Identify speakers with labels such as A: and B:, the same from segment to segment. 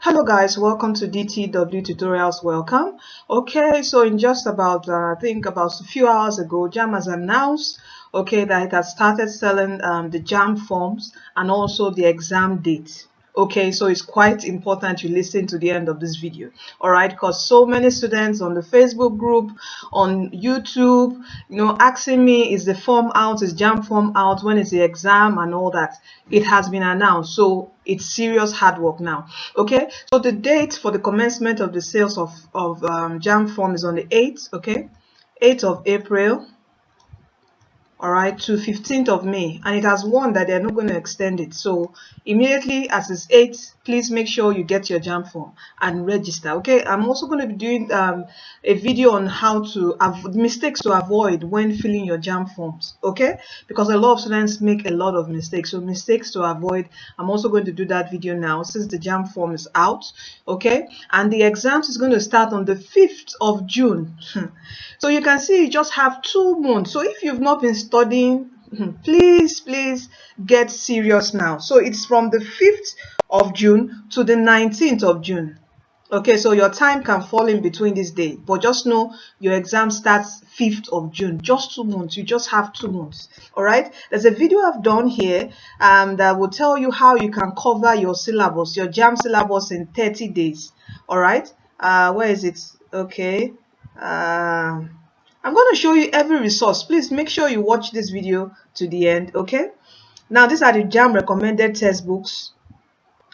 A: Hello guys, welcome to DTW Tutorials. Welcome. Okay, so in just about I think about a few hours ago, Jamb has announced that it has started selling the Jamb forms and also the exam date. Okay, so it's quite important you listen to the end of this video, all right, because so many students on the Facebook group, on YouTube, asking me, is the form out, is Jamb form out, when is the exam and all that. It has been announced, so it's serious hard work now. Okay, so the date for the commencement of the sales of Jamb form is on the 8th, okay, 8th of April, all right, to 15th of May, and it has warned that they're not going to extend it. So immediately as it's 8, please make sure you get your Jamb form and register. Okay, I'm also going to be doing a video on how to mistakes to avoid when filling your Jamb forms. Okay, because a lot of students make a lot of mistakes, so mistakes to avoid. I'm also going to do that video now since the Jamb form is out. Okay, and the exams is going to start on the 5th of June. So you can see you just have 2 months. So if you've not been studying, please get serious now. So it's from the 5th of June to the 19th of June. Okay, so your time can fall in between this day, but just know your exam starts 5th of June. Just 2 months. You just have 2 months. All right, there's a video I've done here that will tell you how you can cover your syllabus, your Jamb syllabus, in 30 days. All right, where is it? Okay, I'm going to show you every resource. Please make sure you watch this video to the end. Okay, now these are the Jamb recommended textbooks.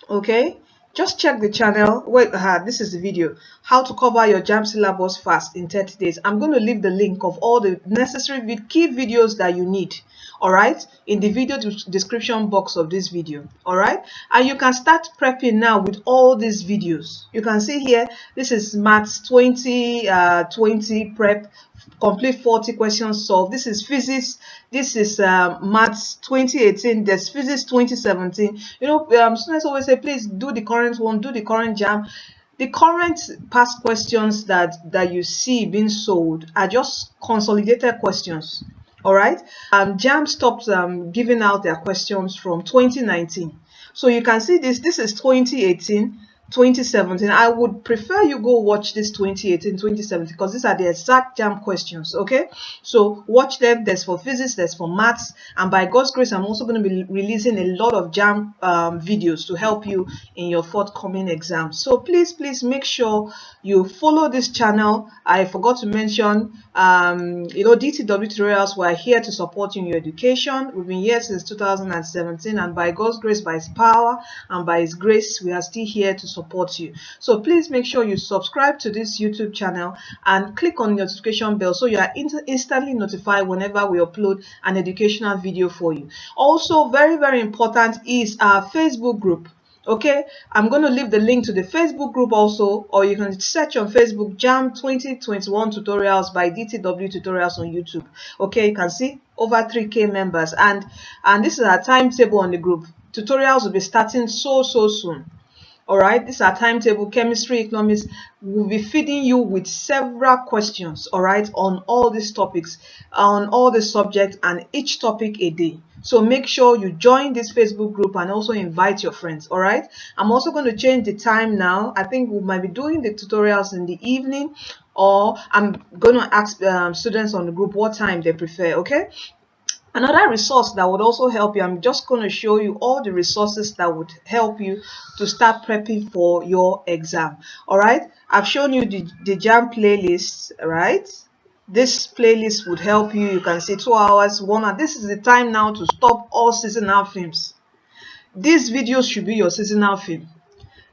A: Okay, just check the channel. Wait, this is the video, how to cover your Jamb syllabus fast in 30 days. I'm going to leave the link of all the necessary key videos that you need, all right, in the video description box of this video. All right, and you can start prepping now with all these videos. You can see here, this is maths 2020 prep, complete 40 questions solved. This is physics, this is maths 2018, there's physics 2017. Students always say, please do the current one, do the current Jamb. The current past questions that you see being sold are just consolidated questions. All right, Jamb stopped giving out their questions from 2019. So you can see this is 2018, 2017. I would prefer you go watch this 2018, 2017, because these are the exact Jamb questions. Okay, so watch them. There's for physics, there's for maths, and by God's grace, I'm also going to be releasing a lot of Jamb videos to help you in your forthcoming exams. So please make sure you follow this channel. I forgot to mention, DTW Tutorials, we're here to support you in your education. We've been here since 2017, and by God's grace, by His power and by His grace, we are still here to support you. So please make sure you subscribe to this YouTube channel and click on the notification bell so you are instantly notified whenever we upload an educational video for you. Also, very important is our Facebook group. Okay, I'm going to leave the link to the Facebook group also, or you can search on Facebook Jamb 2021 Tutorials by DTW Tutorials on YouTube. Okay, you can see over 3K members, and this is our timetable on the group. Tutorials will be starting so soon. All right, this is our timetable. Chemistry, economics, will be feeding you with several questions, all right, on all these topics, on all the subjects, and each topic a day. So make sure you join this Facebook group and also invite your friends. All right, I'm also going to change the time now. I think we might be doing the tutorials in the evening, or I'm going to ask students on the group what time they prefer. Okay, another resource that would also help you, I'm just going to show you all the resources that would help you to start prepping for your exam. All right, I've shown you the Jamb playlist. Right, this playlist would help you. You can see 2 hours, 1 hour. This is the time now to stop all seasonal films. These videos should be your seasonal film.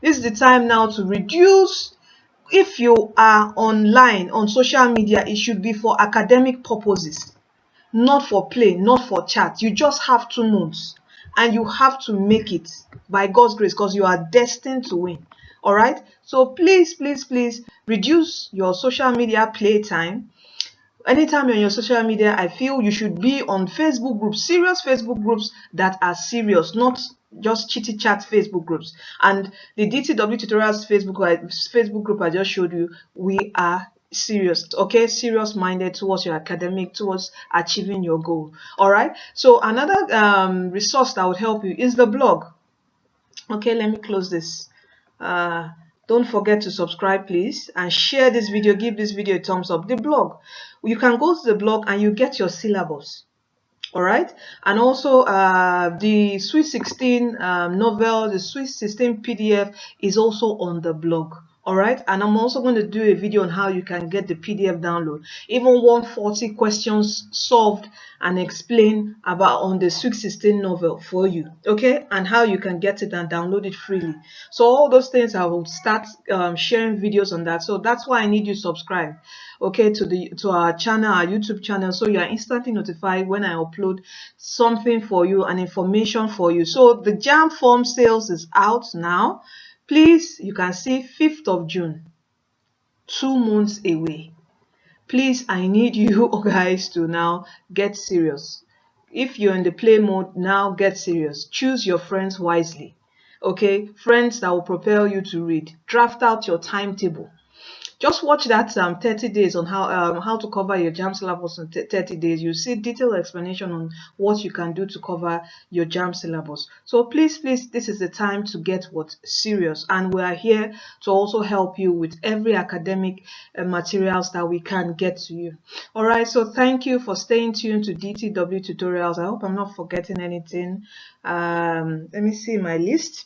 A: This is the time now to reduce. If you are online on social media, it should be for academic purposes, not for play, not for chat. You just have 2 months and you have to make it by God's grace, because you are destined to win. All right, so please reduce your social media play time. Anytime you're on your social media, I feel you should be on Facebook groups, serious Facebook groups that are serious, not just chitty chat Facebook groups. And the DTW Tutorials Facebook group I just showed you, we are serious, okay, serious minded towards your academic, towards achieving your goal. All right, so another resource that would help you is the blog. Okay, let me close this. don't forget to subscribe, please, and share this video. Give this video a thumbs up. The blog, you can go to the blog and you get your syllabus. All right, and also the Sweet 16 novel, the Sweet 16 PDF is also on the blog. All right, and I'm also going to do a video on how you can get the PDF download, even 140 questions solved and explain about on the Sweet 16 novel for you, okay, and how you can get it and download it freely. So all those things I will start sharing videos on that. So that's why I need you to subscribe, okay, to our channel, our YouTube channel, so you are instantly notified when I upload something for you and information for you. So the Jamb form sales is out now. Please, you can see 5th of June, 2 months away. Please, I need you guys to now get serious. If you're in the play mode, now get serious. Choose your friends wisely. Okay, friends that will propel you to read. Draft out your timetable. Just watch that 30 days on how to cover your Jamb syllabus in 30 days. You see detailed explanation on what you can do to cover your Jamb syllabus. So please, this is the time to get what serious, and we are here to also help you with every academic materials that we can get to you. All right, so thank you for staying tuned to DTW tutorials. I hope I'm not forgetting anything. Let me see my list.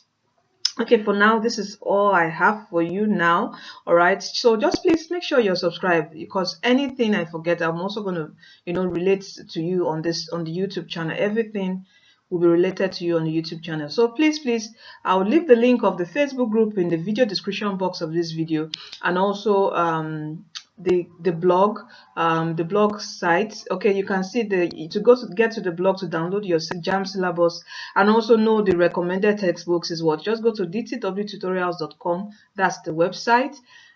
A: Okay, for now, this is all I have for you now. All right, so just please make sure you're subscribed, because anything I forget, I'm also going to, relate to you on the YouTube channel. Everything will be related to you on the YouTube channel. So please, I'll leave the link of the Facebook group in the video description box of this video, and also the blog site. Okay, you can see get to the blog to download your Jamb syllabus, and also know the recommended textbooks is what. Just go to dtwtutorials.com. That's the website.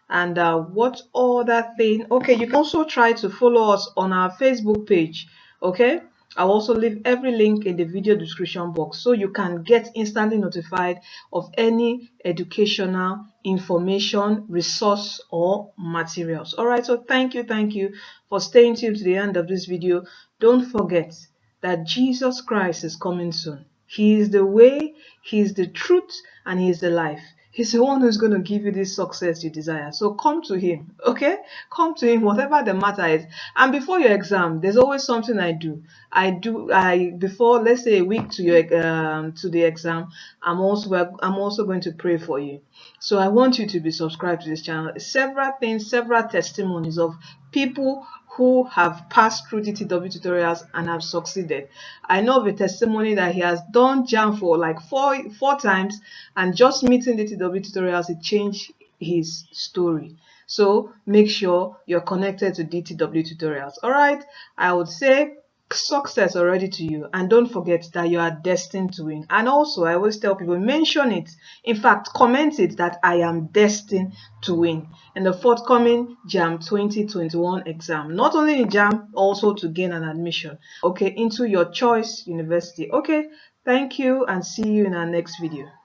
A: And what other thing? Okay, you can also try to follow us on our Facebook page. Okay, I'll also leave every link in the video description box, so you can get instantly notified of any educational information, resource, or materials. All right, so thank you for staying tuned to the end of this video. Don't forget that Jesus Christ is coming soon. He is the way, He is the truth, and He is the life. He's the one who's going to give you this success you desire. So come to Him, okay? Come to Him, whatever the matter is. And before your exam, there's always something I do. Before, let's say, a week to the exam, I'm also going to pray for you. So I want you to be subscribed to this channel. Several things, several testimonies of people who have passed through DTW tutorials and have succeeded. I know of a testimony that he has done Jamb for like four times, and just meeting DTW tutorials, it changed his story. So make sure you're connected to DTW tutorials. All right, I would say success already to you, and don't forget that you are destined to win. And also, I always tell people, mention it, in fact comment it, that I am destined to win in the forthcoming Jamb 2021 exam. Not only in Jamb, also to gain an admission, okay, into your choice university. Okay, thank you, and see you in our next video.